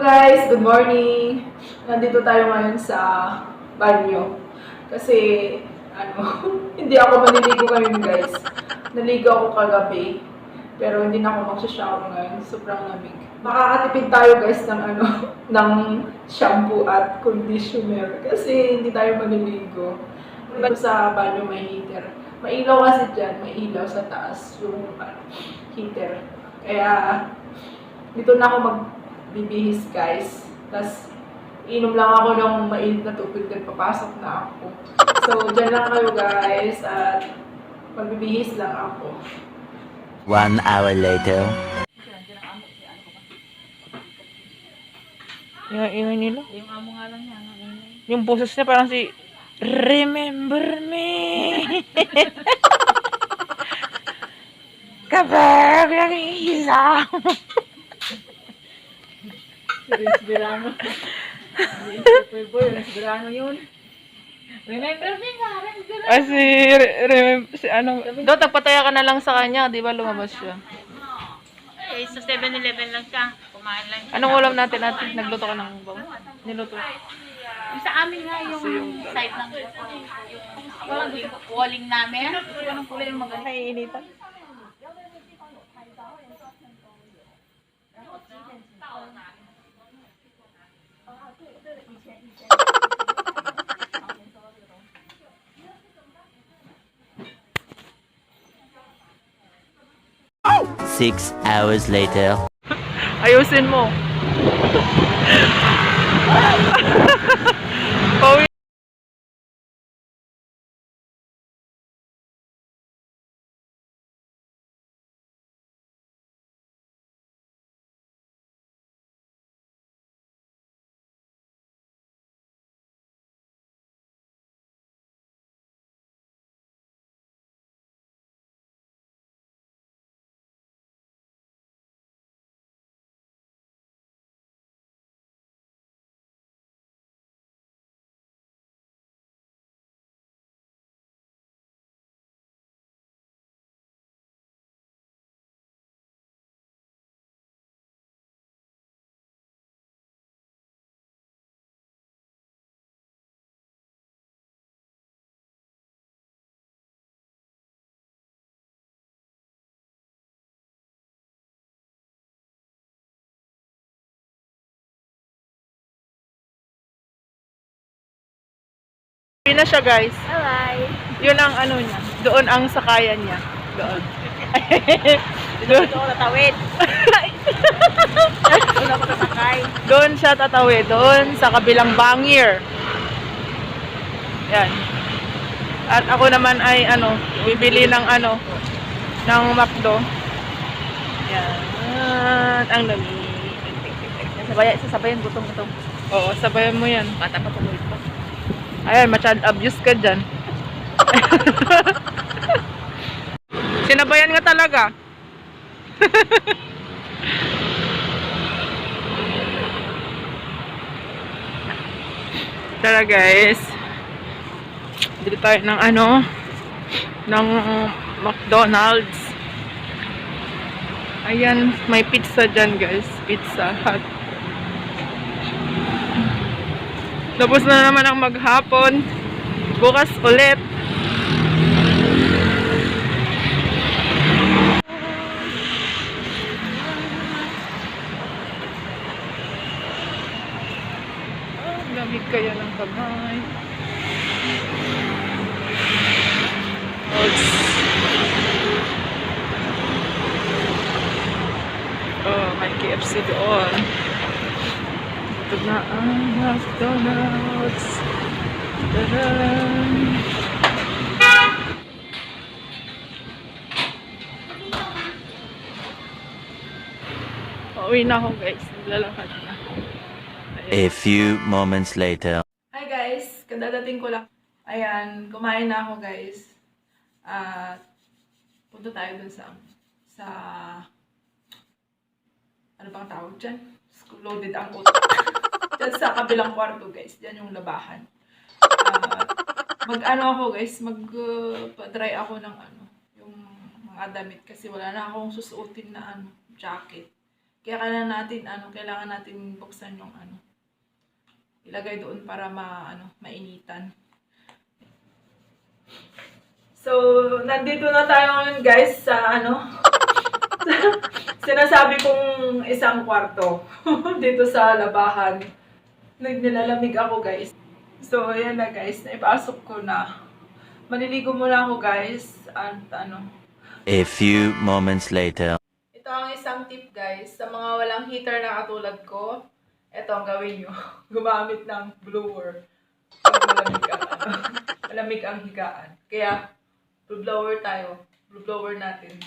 Guys, good morning! Nandito tayo ngayon sa banyo. Kasi, hindi ako maliligo ngayon guys. Naligo ako kagabi. Pero hindi na ako magsha-shower ngayon. Sobrang lamig. Makakatipid tayo guys ng ng shampoo at conditioner. Kasi hindi tayo maliligo. Dito sa banyo may heater. Mailaw kasi dyan. May ilaw sa taas yung heater. Kaya, dito na ako magbibihis guys. Tapos, inom lang ako ng mainit na tubig at papasok na ako. So, dyan lang kayo guys at magbibihis lang ako. 1 hour later. Yung ingay nila. Yung amo nga lang niya. Yung boses niya parang si Remember me. Kapag nag-iisa. Resbirano. Superboy, Resbirano yun. Remember me nga, Resbirano. Ah, si ano. Do, tagpataya ka na lang sa kanya. Di ba lumabas siya? Eh, sa 7-Eleven lang siya. Kumain lang siya. Anong ulam natin? Nagluto ka ng bang? Niluto. Yung sa amin nga, yung side ng yung walling namin. Anong kulay yung maganda? Naiinitan. Six hours later. Ayusin mo. Pauwi. Na siya guys. Bye-bye. Yun ang ano niya. Doon ang sakayan niya. Doon. Doon ako natawid. Doon ako nasakay. Doon siya tatawid. Doon sa kabilang bangir. Yan. At ako naman ay bibili ng ng McDo. Yan. Ang dami. Sasabayan, gutom. Oo, sabayan mo yan. Bata pa tumulit pa. Ayan, ma-child abuse ka dyan. Sinabayan nga talaga. Tara guys. Dito tayo ng ng McDonald's. Ayan, may pizza dyan guys. Pizza Hut. Tapos na naman ang maghapon. Bukas ulit. Lamig kaya ng kamay. Oh, may KFC doon. Ito na ang McDonald's. Tadaan! Pauwi na ako guys. Naglalakad na. A few moments later. Hi guys! Kadadating ko lang. Ayan, kumain na ako guys. At punta tayo dun sa ano bang tawag dyan? Loaded ang utak. Dyan sa kabilang kwarto guys. Dyan yung labahan. Ako guys, mag-dry ako ng yung mga damit kasi wala na akong susuotin na jacket. Kaya kailangan natin buksan yung ilagay doon para mainitan. So, nandito na tayo ngayon guys sa sinasabi kong isang kwarto dito sa labahan. Nilalamig ako guys. So, ayan na guys, naipasok ko na. Maliligo muna ako guys at A few moments later. ito ang isang tip guys, sa mga walang heater na katulad ko, ito ang gawin nyo. Gumamit ng blower. Pag malamig ang higaan. Kaya, blower tayo. Blower natin.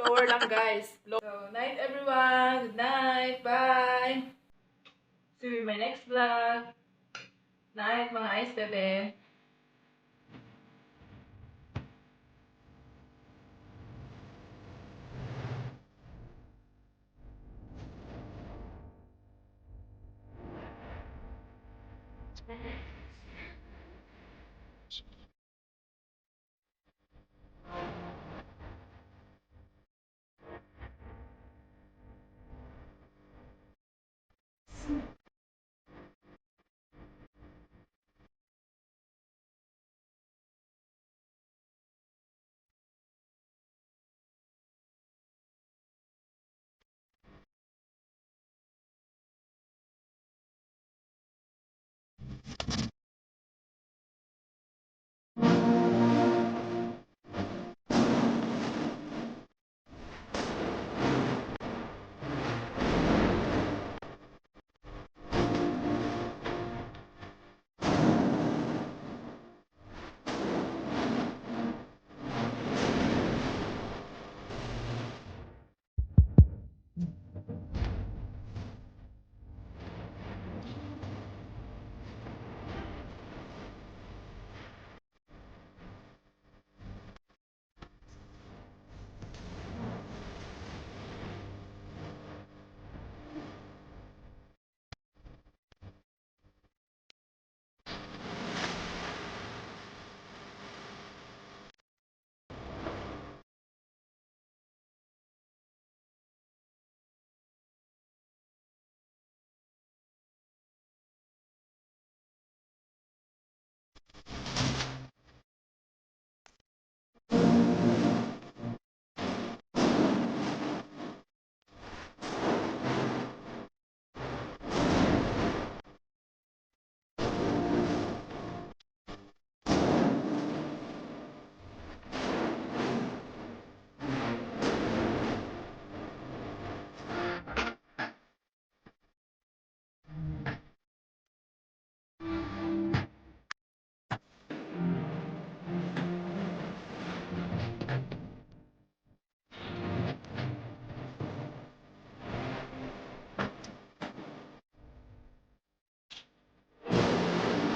Blower lang guys. So, night everyone. Good night. Bye. See you in my next vlog. Night mga ice bebe.